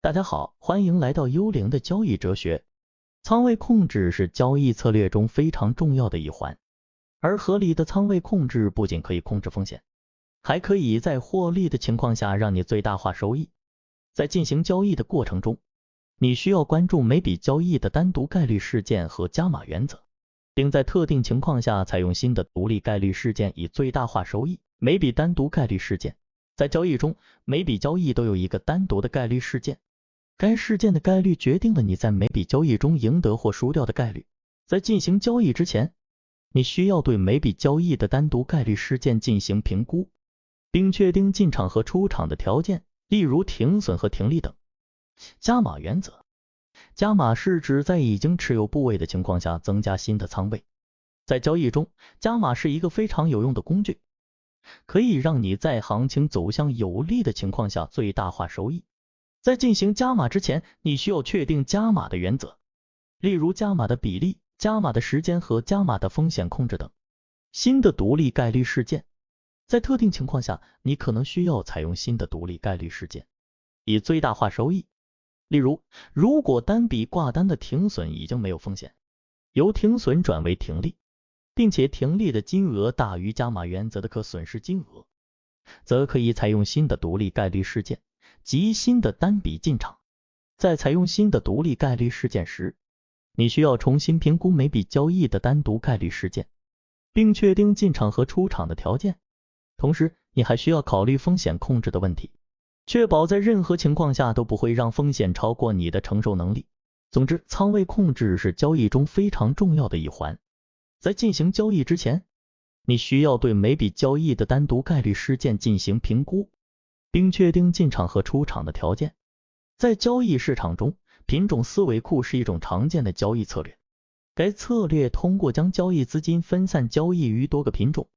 大家好，欢迎来到幽灵的交易哲学。仓位控制是交易策略中非常重要的一环，而合理的仓位控制不仅可以控制风险，还可以在获利的情况下让你最大化收益。在进行交易的过程中，你需要关注每笔交易的单独概率事件和加码原则，并在特定情况下采用新的独立概率事件以最大化收益。每笔单独概率事件，在交易中，每笔交易都有一个单独的概率事件，该事件的概率决定了你在每笔交易中赢得或输掉的概率。在进行交易之前，你需要对每笔交易的单独概率事件进行评估，并确定进场和出场的条件，例如停损和停利等。加码原则，加码是指在已经持有部位的情况下增加新的仓位。在交易中，加码是一个非常有用的工具，可以让你在行情走向有利的情况下最大化收益。在进行加码之前，你需要确定加码的原则，例如加码的比例、加码的时间和加码的风险控制等。新的独立概率事件，在特定情况下，你可能需要采用新的独立概率事件，以最大化收益。例如，如果单笔挂单的停损已经没有风险，由停损转为停利，并且停利的金额大于加码原则的可损失金额，则可以采用新的独立概率事件及新的单笔进场。在采用新的独立概率事件时，你需要重新评估每笔交易的单独概率事件，并确定进场和出场的条件。同时，你还需要考虑风险控制的问题，确保在任何情况下都不会让风险超过你的承受能力。总之，仓位控制是交易中非常重要的一环。在进行交易之前，你需要对每笔交易的单独概率事件进行评估，并确定进场和出场的条件。在交易市场中，品种思维库是一种常见的交易策略。该策略通过将交易资金分散交易于多个品种，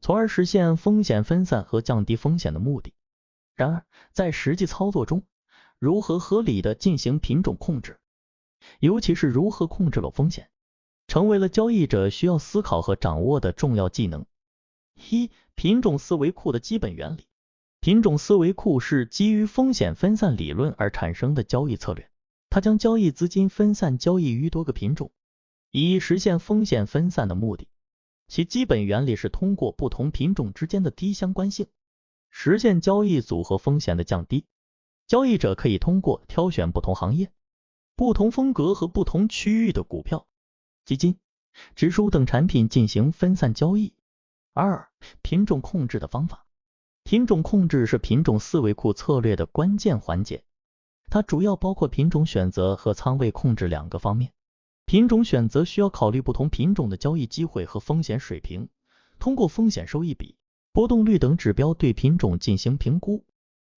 从而实现风险分散和降低风险的目的。然而，在实际操作中，如何合理的进行品种控制，尤其是如何控制了风险，成为了交易者需要思考和掌握的重要技能。一、品种思维库的基本原理。品种思维库是基于风险分散理论而产生的交易策略，它将交易资金分散交易于多个品种，以实现风险分散的目的。其基本原理是通过不同品种之间的低相关性，实现交易组合风险的降低。交易者可以通过挑选不同行业、不同风格和不同区域的股票、基金、指数等产品进行分散交易。二、品种控制的方法。品种控制是品种思维库策略的关键环节，它主要包括品种选择和仓位控制两个方面。品种选择需要考虑不同品种的交易机会和风险水平，通过风险收益比、波动率等指标对品种进行评估。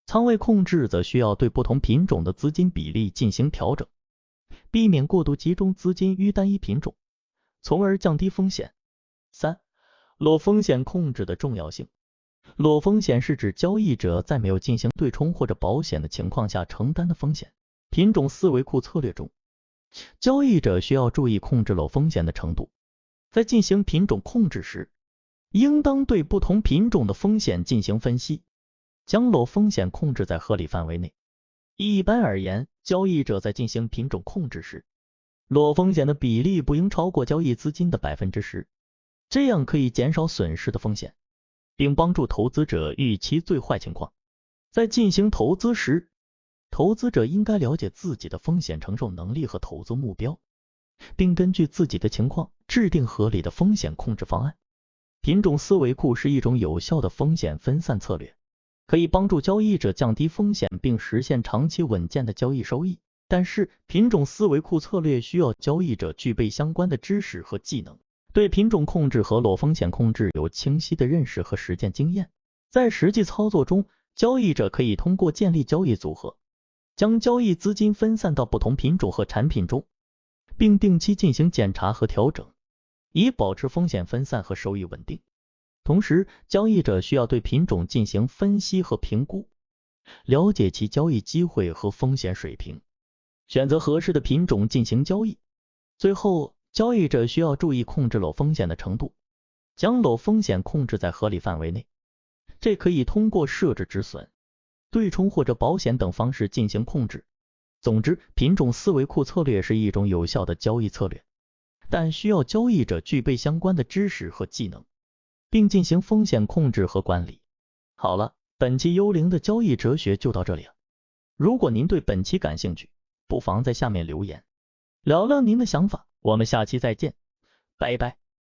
仓位控制则需要对不同品种的资金比例进行调整，避免过度集中资金于单一品种，从而降低风险。三、裸风险控制的重要性。裸风险是指交易者在没有进行对冲或者保险的情况下承担的风险。品种思维库策略中，交易者需要注意控制裸风险的程度。在进行品种控制时，应当对不同品种的风险进行分析，将裸风险控制在合理范围内。一般而言，交易者在进行品种控制时，裸风险的比例不应超过交易资金的 10%， 这样可以减少损失的风险，并帮助投资者预期最坏情况。在进行投资时，投资者应该了解自己的风险承受能力和投资目标，并根据自己的情况制定合理的风险控制方案。品种思维库是一种有效的风险分散策略，可以帮助交易者降低风险并实现长期稳健的交易收益。但是，品种思维库策略需要交易者具备相关的知识和技能，对品种控制和裸风险控制有清晰的认识和实践经验。在实际操作中，交易者可以通过建立交易组合，将交易资金分散到不同品种和产品中，并定期进行检查和调整，以保持风险分散和收益稳定。同时，交易者需要对品种进行分析和评估，了解其交易机会和风险水平，选择合适的品种进行交易。最后，交易者需要注意控制裸风险的程度，将裸风险控制在合理范围内。这可以通过设置止损、对冲或者保险等方式进行控制。总之，品种思维库策略是一种有效的交易策略，但需要交易者具备相关的知识和技能，并进行风险控制和管理。好了，本期幽灵的交易哲学就到这里了。如果您对本期感兴趣，不妨在下面留言，聊聊您的想法。我们下期再见，拜拜。